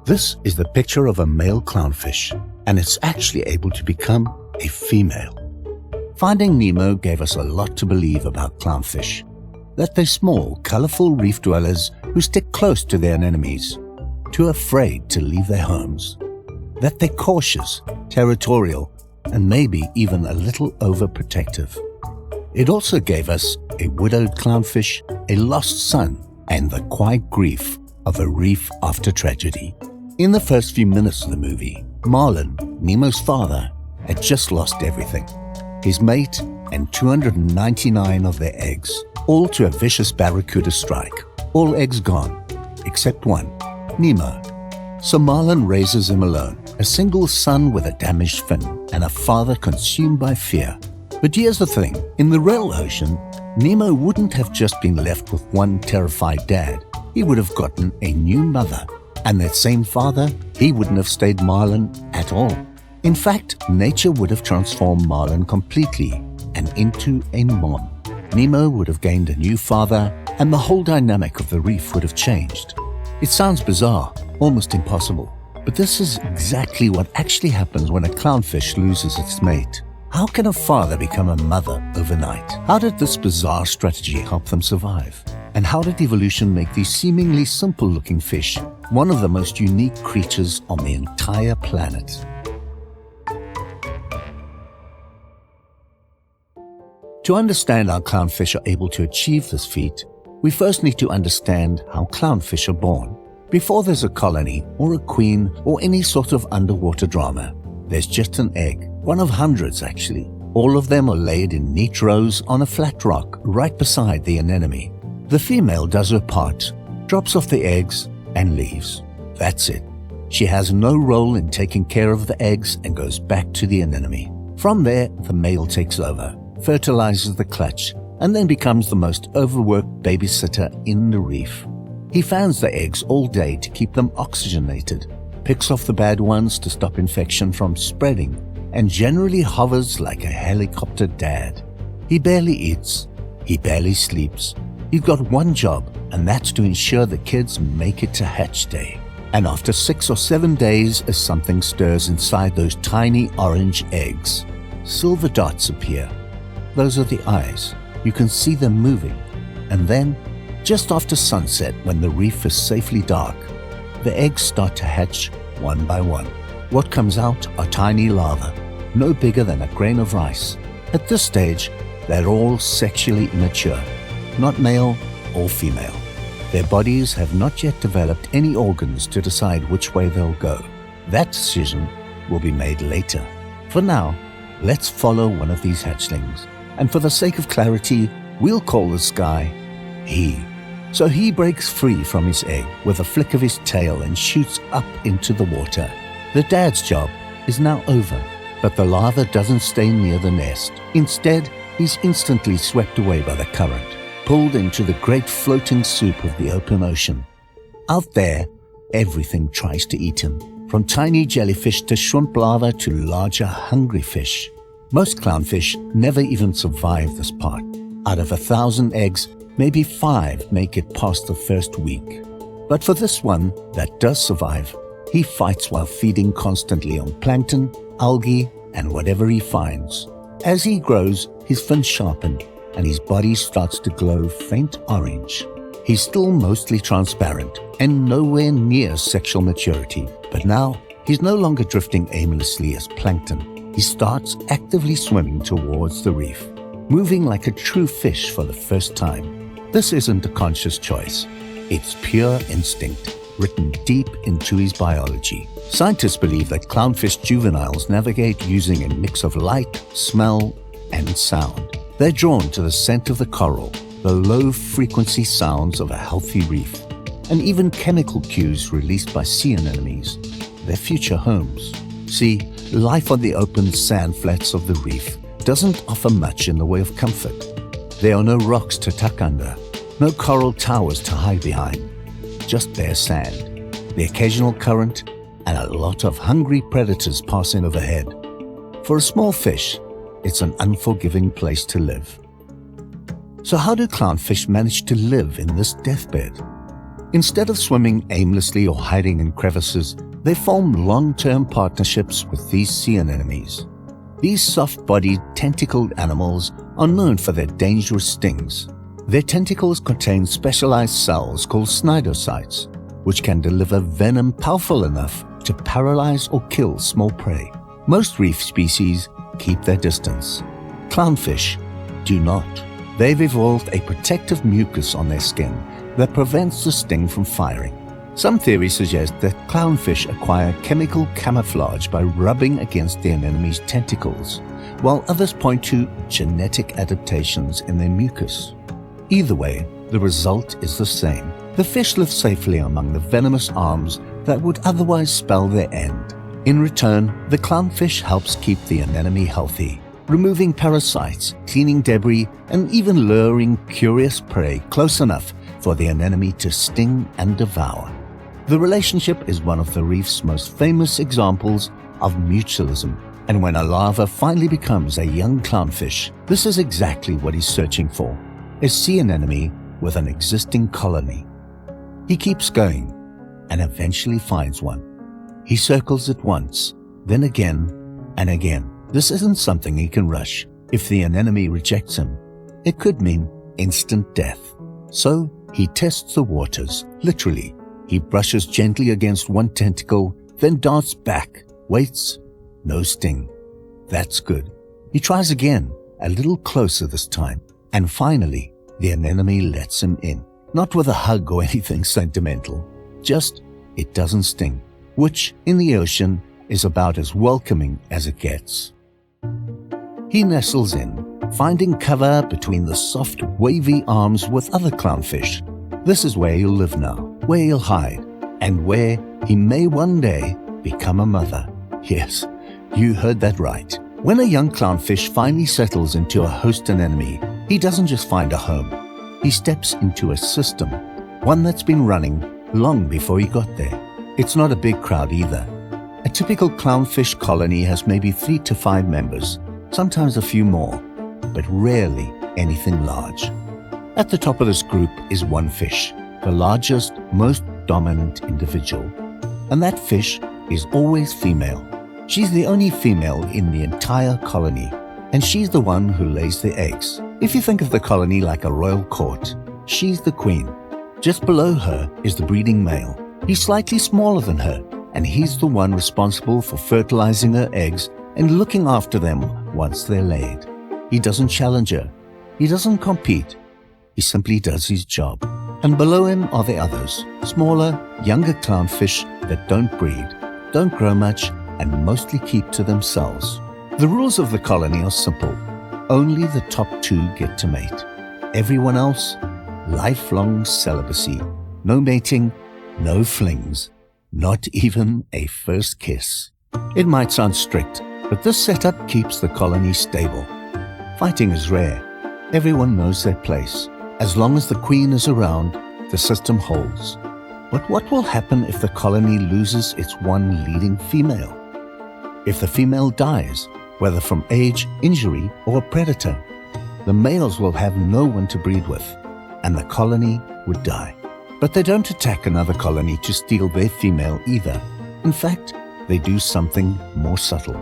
This is the picture of a male clownfish, and it's actually able to become a female. Finding Nemo gave us a lot to believe about clownfish. That they're small, colorful reef dwellers who stick close to their anemones, too afraid to leave their homes. That they're cautious, territorial, and maybe even a little overprotective. It also gave us a widowed clownfish, a lost son, and the quiet grief of a reef after tragedy. In the first few minutes of the movie, Marlin, Nemo's father, had just lost everything. His mate and 299 of their eggs, all to a vicious barracuda strike. All eggs gone, except one, Nemo. So Marlin raises him alone, a single son with a damaged fin, and a father consumed by fear. But here's the thing, in the real ocean, Nemo wouldn't have just been left with one terrified dad. He would have gotten a new mother. And that same father, he wouldn't have stayed Marlin at all. In fact, nature would have transformed Marlin completely and into a mom. Nemo would have gained a new father, and the whole dynamic of the reef would have changed. It sounds bizarre, almost impossible, but this is exactly what actually happens when a clownfish loses its mate. How can a father become a mother overnight? How did this bizarre strategy help them survive? And how did evolution make these seemingly simple-looking fish one of the most unique creatures on the entire planet? To understand how clownfish are able to achieve this feat, we first need to understand how clownfish are born. Before there's a colony, or a queen, or any sort of underwater drama, there's just an egg, one of hundreds actually. All of them are laid in neat rows on a flat rock right beside the anemone. The female does her part, drops off the eggs, and leaves. That's it. She has no role in taking care of the eggs and goes back to the anemone. From there, the male takes over, fertilizes the clutch, and then becomes the most overworked babysitter in the reef. He fans the eggs all day to keep them oxygenated, picks off the bad ones to stop infection from spreading, and generally hovers like a helicopter dad. He barely eats, he barely sleeps. He's got one job, and that's to ensure the kids make it to hatch day. And after 6 or 7 days, as something stirs inside those tiny orange eggs, silver dots appear. Those are the eyes. You can see them moving. And then, just after sunset, when the reef is safely dark, the eggs start to hatch one by one. What comes out are tiny larvae, no bigger than a grain of rice. At this stage, they're all sexually immature, not male or female. Their bodies have not yet developed any organs to decide which way they'll go. That decision will be made later. For now, let's follow one of these hatchlings, and for the sake of clarity, we'll call this guy he. So he breaks free from his egg with a flick of his tail and shoots up into the water. The dad's job is now over, but the larva doesn't stay near the nest. Instead, he's instantly swept away by the current, pulled into the great floating soup of the open ocean. Out there, everything tries to eat him, from tiny jellyfish to shrimp larvae to larger hungry fish. Most clownfish never even survive this part. Out of 1,000 eggs, maybe 5 make it past the first week. But for this one that does survive, he fights while feeding constantly on plankton, algae, and whatever he finds. As he grows, his fins sharpen, and his body starts to glow faint orange. He's still mostly transparent and nowhere near sexual maturity, but now he's no longer drifting aimlessly as plankton. He starts actively swimming towards the reef, moving like a true fish for the first time. This isn't a conscious choice. It's pure instinct, written deep into his biology. Scientists believe that clownfish juveniles navigate using a mix of light, smell, and sound. They're drawn to the scent of the coral, the low-frequency sounds of a healthy reef, and even chemical cues released by sea anemones, their future homes. See, life on the open sand flats of the reef doesn't offer much in the way of comfort. There are no rocks to tuck under, no coral towers to hide behind, just bare sand, the occasional current, and a lot of hungry predators passing overhead. For a small fish, it's an unforgiving place to live. So how do clownfish manage to live in this deathbed? Instead of swimming aimlessly or hiding in crevices, they form long-term partnerships with these sea anemones. These soft-bodied, tentacled animals are known for their dangerous stings. Their tentacles contain specialized cells called cnidocytes, which can deliver venom powerful enough to paralyze or kill small prey. Most reef species keep their distance. Clownfish do not. They've evolved a protective mucus on their skin that prevents the sting from firing. Some theories suggest that clownfish acquire chemical camouflage by rubbing against the anemone's tentacles, while others point to genetic adaptations in their mucus. Either way, the result is the same. The fish live safely among the venomous arms that would otherwise spell their end. In return, the clownfish helps keep the anemone healthy, removing parasites, cleaning debris, and even luring curious prey close enough for the anemone to sting and devour. The relationship is one of the reef's most famous examples of mutualism, and when a larva finally becomes a young clownfish, this is exactly what he's searching for, a sea anemone with an existing colony. He keeps going, and eventually finds one. He circles it once, then again and again. This isn't something he can rush. If the anemone rejects him, it could mean instant death. So he tests the waters, literally. He brushes gently against one tentacle, then darts back, waits, no sting. That's good. He tries again, a little closer this time, and finally, the anemone lets him in. Not with a hug or anything sentimental, just it doesn't sting, which in the ocean is about as welcoming as it gets. He nestles in, finding cover between the soft, wavy arms with other clownfish. This is where he'll live now, where he'll hide, and where he may one day become a mother. Yes, you heard that right. When a young clownfish finally settles into a host anemone, he doesn't just find a home. He steps into a system, one that's been running long before he got there. It's not a big crowd either. A typical clownfish colony has maybe 3 to 5 members, sometimes a few more, but rarely anything large. At the top of this group is one fish, the largest, most dominant individual. And that fish is always female. She's the only female in the entire colony, and she's the one who lays the eggs. If you think of the colony like a royal court, she's the queen. Just below her is the breeding male. He's slightly smaller than her, and he's the one responsible for fertilizing her eggs and looking after them once they're laid. He doesn't challenge her. He doesn't compete. He simply does his job. And below him are the others, smaller, younger clownfish that don't breed, don't grow much, and mostly keep to themselves. The rules of the colony are simple. Only the top 2 get to mate. Everyone else, lifelong celibacy. No mating, no flings, not even a first kiss. It might sound strict, but this setup keeps the colony stable. Fighting is rare. Everyone knows their place. As long as the queen is around, the system holds. But what will happen if the colony loses its one leading female? If the female dies, whether from age, injury, or a predator, the males will have no one to breed with, and the colony would die. But they don't attack another colony to steal their female either. In fact, they do something more subtle.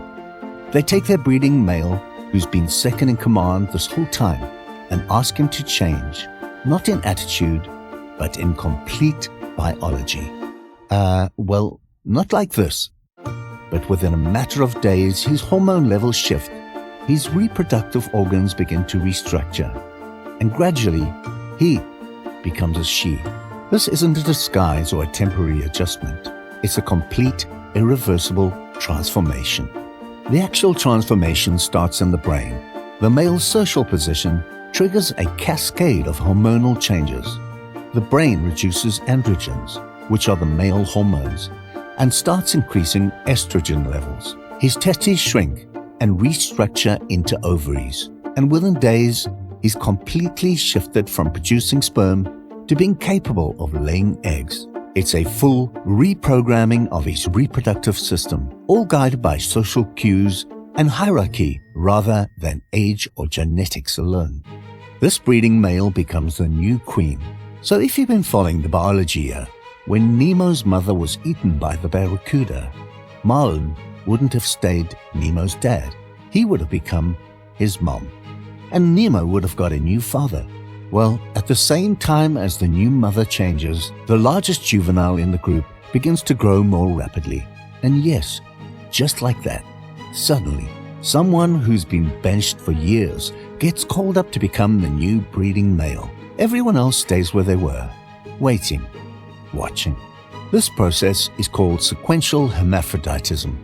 They take their breeding male, who's been second in command this whole time, and ask him to change, not in attitude, but in complete biology. Well, not like this. But within a matter of days, his hormone levels shift, his reproductive organs begin to restructure, and gradually, he becomes a she. This isn't a disguise or a temporary adjustment. It's a complete, irreversible transformation. The actual transformation starts in the brain. The male's social position triggers a cascade of hormonal changes. The brain reduces androgens, which are the male hormones, and starts increasing estrogen levels. His testes shrink and restructure into ovaries, and within days, he's completely shifted from producing sperm to being capable of laying eggs. It's a full reprogramming of his reproductive system, all guided by social cues and hierarchy rather than age or genetics alone. This breeding male becomes the new queen, So if you've been following the biology here, when Nemo's mother was eaten by the barracuda, Marlin wouldn't have stayed Nemo's dad. He would have become his mom. And Nemo would have got a new father. Well, at the same time as the new mother changes, the largest juvenile in the group begins to grow more rapidly. And yes, just like that, suddenly, someone who's been benched for years gets called up to become the new breeding male. Everyone else stays where they were, waiting, watching. This process is called sequential hermaphroditism,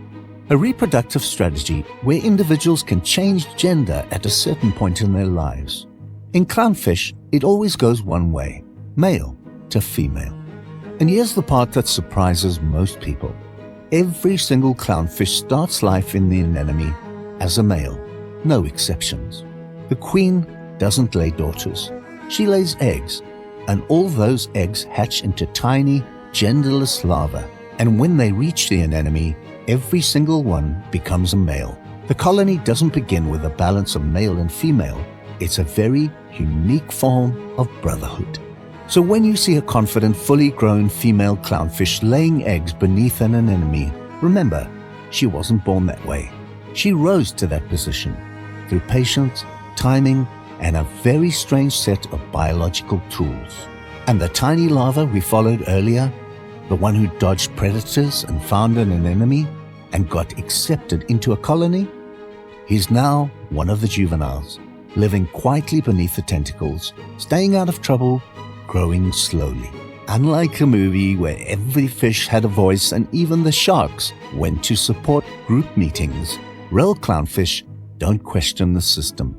a reproductive strategy where individuals can change gender at a certain point in their lives. In clownfish, it always goes one way, male to female. And here's the part that surprises most people. Every single clownfish starts life in the anemone as a male, no exceptions. The queen doesn't lay daughters. She lays eggs, and all those eggs hatch into tiny, genderless larvae. And when they reach the anemone, every single one becomes a male. The colony doesn't begin with a balance of male and female. It's a very unique form of brotherhood. So when you see a confident, fully grown female clownfish laying eggs beneath an anemone, remember, she wasn't born that way. She rose to that position through patience, timing, and a very strange set of biological tools. And the tiny larva we followed earlier, the one who dodged predators and found an anemone and got accepted into a colony, he's now one of the juveniles, living quietly beneath the tentacles, staying out of trouble, growing slowly. Unlike a movie where every fish had a voice and even the sharks went to support group meetings, real clownfish don't question the system.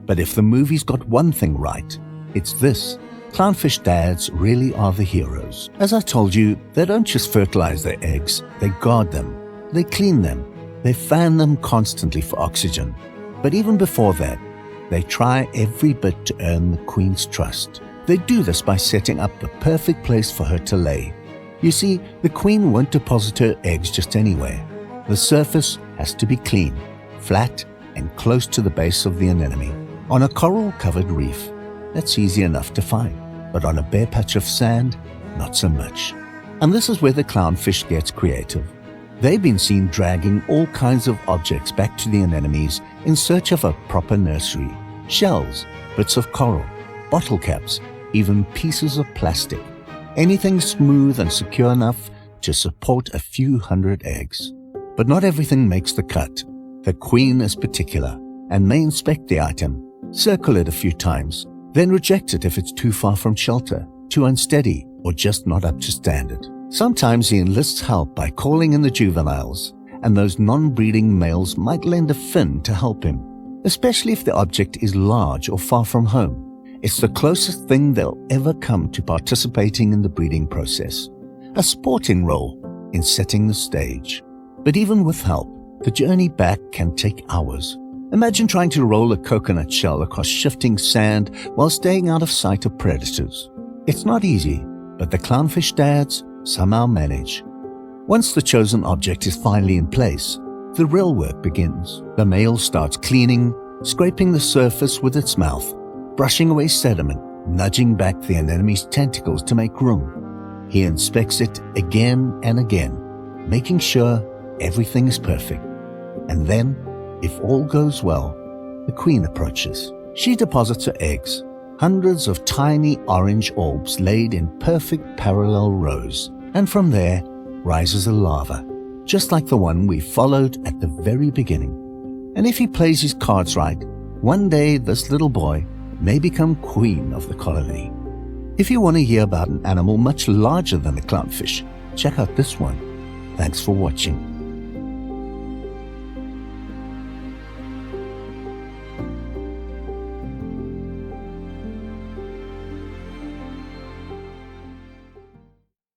But if the movie's got one thing right, it's this. Clownfish dads really are the heroes. As I told you, they don't just fertilize their eggs, they guard them, they clean them, they fan them constantly for oxygen. But even before that, they try every bit to earn the queen's trust. They do this by setting up the perfect place for her to lay. You see, the queen won't deposit her eggs just anywhere. The surface has to be clean, flat, and close to the base of the anemone. On a coral-covered reef, that's easy enough to find, but on a bare patch of sand, not so much. And this is where the clownfish gets creative. They've been seen dragging all kinds of objects back to the anemones in search of a proper nursery. Shells, bits of coral, bottle caps, even pieces of plastic. Anything smooth and secure enough to support a few hundred eggs. But not everything makes the cut. The queen is particular and may inspect the item, circle it a few times, then reject it if it's too far from shelter, too unsteady, or just not up to standard. Sometimes he enlists help by calling in the juveniles, and those non-breeding males might lend a fin to help him, especially if the object is large or far from home. It's the closest thing they'll ever come to participating in the breeding process, a sporting role in setting the stage. But even with help, the journey back can take hours. Imagine trying to roll a coconut shell across shifting sand while staying out of sight of predators. It's not easy, but the clownfish dads somehow manage. Once the chosen object is finally in place, the real work begins. The male starts cleaning, scraping the surface with its mouth, brushing away sediment, nudging back the anemone's tentacles to make room. He inspects it again and again, making sure everything is perfect. And then, if all goes well, the queen approaches. She deposits her eggs, hundreds of tiny orange orbs laid in perfect parallel rows, and from there rises a larva, just like the one we followed at the very beginning. And if he plays his cards right, one day this little boy may become queen of the colony. If you want to hear about an animal much larger than a clownfish, check out this one. Thanks for watching.